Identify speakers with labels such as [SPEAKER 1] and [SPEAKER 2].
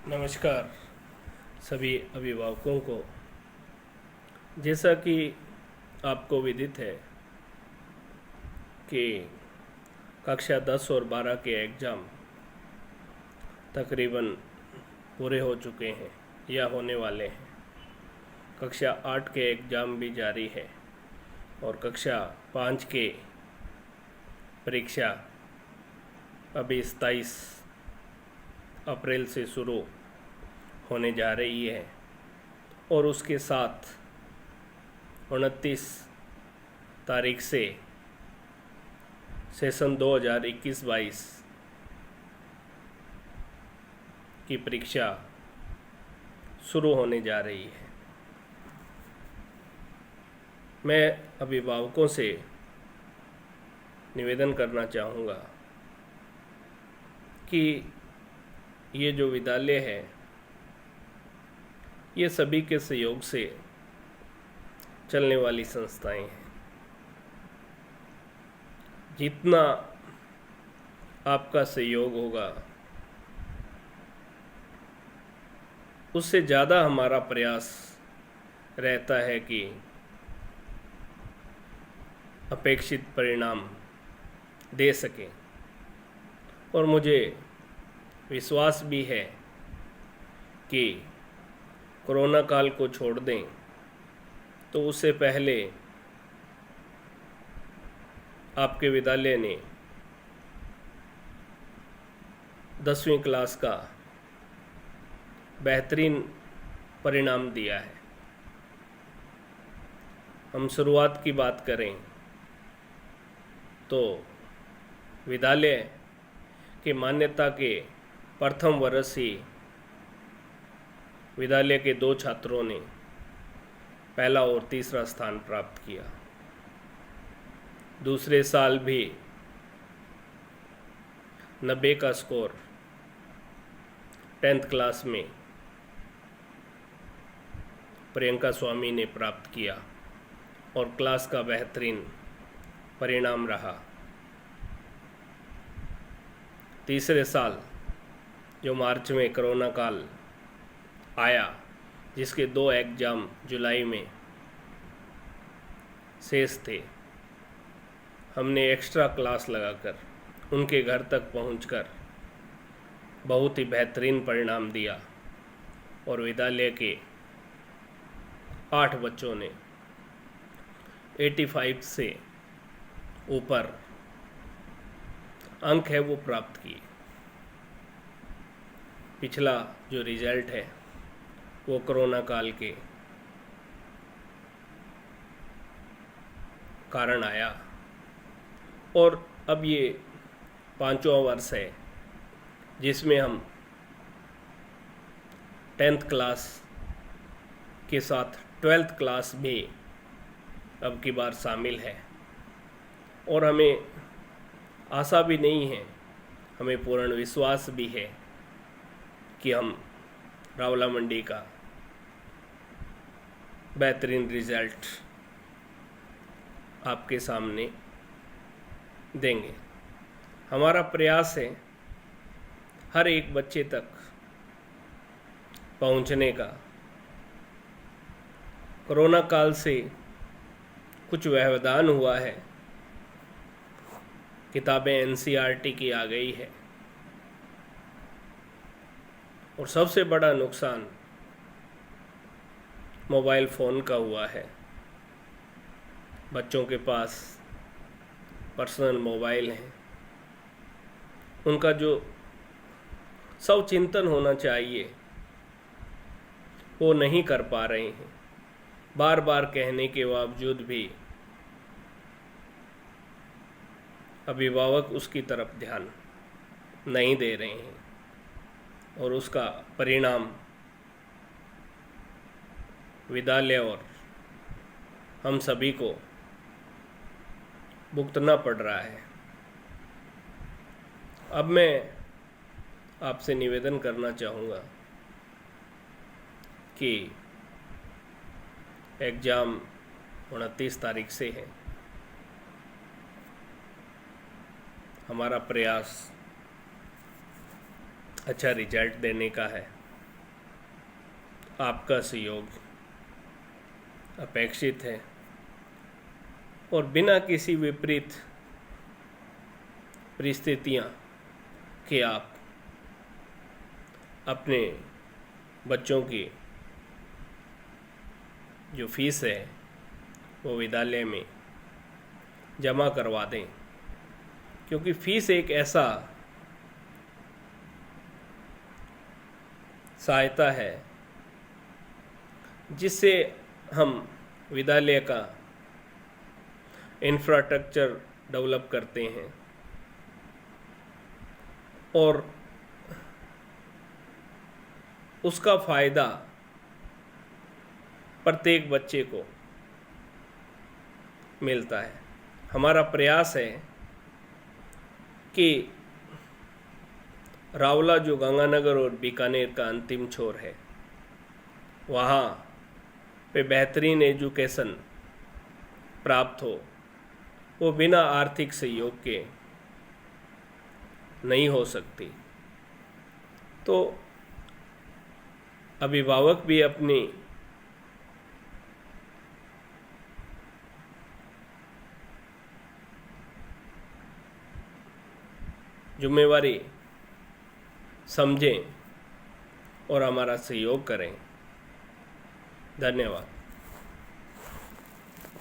[SPEAKER 1] नमस्कार सभी अभिभावकों को। जैसा कि आपको विदित है कि कक्षा 10 और 12 के एग्ज़ाम तकरीबन पूरे हो चुके हैं या होने वाले हैं। कक्षा 8 के एग्ज़ाम भी जारी है और कक्षा 5 के परीक्षा अभी 27 अप्रैल से शुरू होने जा रही है और उसके साथ 29 तारीख से सेशन 2021-22 की परीक्षा शुरू होने जा रही है। मैं अभिभावकों से निवेदन करना चाहूँगा कि ये जो विद्यालय है ये सभी के सहयोग से चलने वाली संस्थाएं हैं। जितना आपका सहयोग होगा उससे ज़्यादा हमारा प्रयास रहता है कि अपेक्षित परिणाम दे सकें। और मुझे विश्वास भी है कि कोरोना काल को छोड़ दें तो उससे पहले आपके विद्यालय ने 10वीं क्लास का बेहतरीन परिणाम दिया है। हम शुरुआत की बात करें तो विद्यालय के मान्यता के प्रथम वर्ष ही विद्यालय के 2 छात्रों ने पहला और तीसरा स्थान प्राप्त किया। दूसरे साल भी 90 का स्कोर 10th क्लास में प्रियंका स्वामी ने प्राप्त किया और क्लास का बेहतरीन परिणाम रहा। तीसरे साल जो मार्च में कोरोना काल आया, जिसके 2 एग्ज़ाम जुलाई में शेष थे, हमने एक्स्ट्रा क्लास लगाकर उनके घर तक पहुंचकर बहुत ही बेहतरीन परिणाम दिया और विद्यालय के 8 बच्चों ने 85 से ऊपर अंक है वो प्राप्त किए। पिछला जो रिजल्ट है वो कोरोना काल के कारण आया और अब ये 5वां वर्ष है जिसमें हम 10th क्लास के साथ 12th क्लास भी अब की बार शामिल है। और हमें आशा भी नहीं है, हमें पूर्ण विश्वास भी है कि हम रावला मंडी का बेहतरीन रिजल्ट आपके सामने देंगे। हमारा प्रयास है हर एक बच्चे तक पहुंचने का। कोरोना काल से कुछ व्यवधान हुआ है, किताबें NCERT की आ गई है और सबसे बड़ा नुकसान मोबाइल फ़ोन का हुआ है। बच्चों के पास पर्सनल मोबाइल हैं, उनका जो स्वचिंतन होना चाहिए वो नहीं कर पा रहे हैं। बार बार कहने के बावजूद भी अभिभावक उसकी तरफ ध्यान नहीं दे रहे हैं और उसका परिणाम विद्यालय और हम सभी को भुगतना पड़ रहा है। अब मैं आपसे निवेदन करना चाहूँगा कि एग्ज़ाम 29 तारीख से है। हमारा प्रयास अच्छा रिजल्ट देने का है। आपका सहयोग अपेक्षित है और बिना किसी विपरीत परिस्थितियां कि आप अपने बच्चों की जो फीस है वो विद्यालय में जमा करवा दें, क्योंकि फीस एक ऐसा सहायता है जिससे हम विद्यालय का इंफ्रास्ट्रक्चर डेवलप करते हैं और उसका फ़ायदा प्रत्येक बच्चे को मिलता है। हमारा प्रयास है कि रावला जो गंगानगर और बीकानेर का अंतिम छोर है, वहाँ पे बेहतरीन एजुकेशन प्राप्त हो, वो बिना आर्थिक सहयोग के नहीं हो सकती। तो अभिभावक भी अपनी जिम्मेवारी समझें और हमारा सहयोग करें। धन्यवाद।